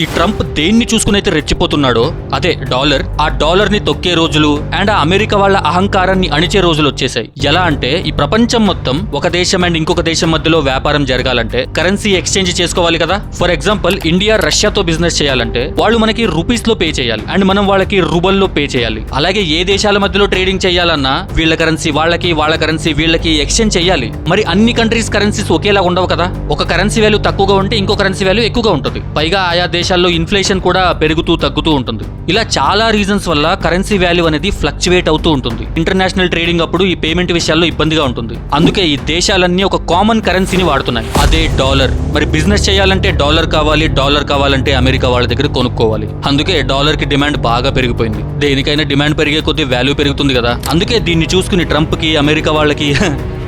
ఈ ట్రంప్ దేన్ని చూసుకునైతే రెచ్చిపోతున్నాడో అదే డాలర్. ఆ డాలర్ ని తొక్కే రోజులు అండ్ ఆ అమెరికా వాళ్ళ అహంకారాన్ని అణిచే రోజులు వచ్చేసాయి. ఎలా అంటే ఈ ప్రపంచం మొత్తం ఒక దేశం అండ్ ఇంకొక దేశం మధ్యలో వ్యాపారం జరగాలంటే కరెన్సీ ఎక్స్చేంజ్ చేసుకోవాలి కదా. ఫర్ ఎగ్జాంపుల్ ఇండియా రష్యాతో బిజినెస్ చేయాలంటే వాళ్ళు మనకి రూపీస్ లో పే చేయాలి అండ్ మనం వాళ్ళకి రూబల్లో పే చేయాలి. అలాగే ఏ దేశాల మధ్యలో ట్రేడింగ్ చేయాలన్నా వీళ్ళ కరెన్సీ వాళ్ళకి, వాళ్ళ కరెన్సీ వీళ్ళకి ఎక్స్చేంజ్ చేయాలి. మరి అన్ని కంట్రీస్ కరెన్సీస్ ఒకేలా ఉండవు కదా. ఒక కరెన్సీ వాల్యూ తక్కువగా ఉంటే ఇంకో కరెన్సీ వాల్యూ ఎక్కువగా ఉంటుంది. పైగా ఆయా దేశాల్లో ఇన్ఫ్లేషన్ కూడా పెరుగుతూ తగ్గుతూ ఉంటుంది. ఇలా చాలా రీజన్స్ వల్ల కరెన్సీ వాల్యూ అనేది ఫ్లక్చువేట్ అవుతూ ఉంటుంది. ఇంటర్నేషనల్ ట్రేడింగ్ అప్పుడు ఈ పేమెంట్ విషయాల్లో ఇబ్బందిగా ఉంటుంది. అందుకే ఈ దేశాలన్నీ ఒక కామన్ కరెన్సీని వాడుతున్నాయి, అదే డాలర్. మరి బిజినెస్ చేయాలంటే డాలర్ కావాలి, డాలర్ కావాలంటే అమెరికా వాళ్ళ దగ్గర కొనుక్కోవాలి. అందుకే డాలర్ కి డిమాండ్ బాగా పెరిగిపోయింది. దేనికైనా డిమాండ్ పెరిగే కొద్దీ వాల్యూ పెరుగుతుంది కదా. అందుకే దీన్ని చూసుకుని ట్రంప్ కి, అమెరికా వాళ్ళకి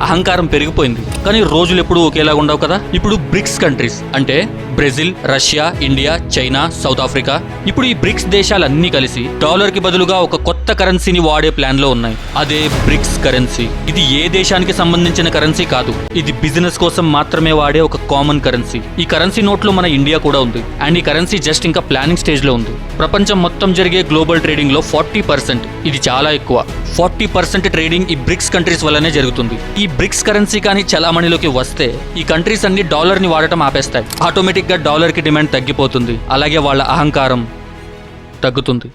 అహంకారం పెరిగిపోయింది. కానీ రోజులు ఎప్పుడు ఒకేలా ఉండవు కదా. ఇప్పుడు బ్రిక్స్ కంట్రీస్ అంటే Brazil, Russia, India, China, south Africa, ఇప్పుడు ఈ బ్రిక్స్ దేశాలన్నీ కలిసి డాలర్ కి బదులుగా ఒక కొత్త కరెన్సీని వాడే ప్లాన్ లో ఉన్నాయి. అదే బ్రిక్స్ కరెన్సీ. ఇది ఏ దేశానికి సంబంధించిన కరెన్సీ కాదు. ఇది బిజినెస్ కోసం మాత్రమే వాడే ఒక కామన్ కరెన్సీ. ఈ కరెన్సీ నోట్ లో మన ఇండియా కూడా ఉంది అండ్ ఈ కరెన్సీ జస్ట్ ఇంకా ప్లానింగ్ స్టేజ్ లో ఉంది. ప్రపంచం మొత్తం జరిగే గ్లోబల్ ట్రేడింగ్ లో 40%, ఇది చాలా ఎక్కువ, 40% ట్రేడింగ్ ఈ బ్రిక్స్ కంట్రీస్ వల్లనే జరుగుతుంది. ఈ బ్రిక్స్ కరెన్సీ కానీ చలామణిలోకి వస్తే ఈ కంట్రీస్ అన్ని డాలర్ ని వాడటం ఆపేస్తాయి. ఆటోమేటిక్ గా డాలర్ కి డిమాండ్ తగ్గిపోతుంది. అలాగే వాళ్ళ అహంకారం తగ్గుతుంది.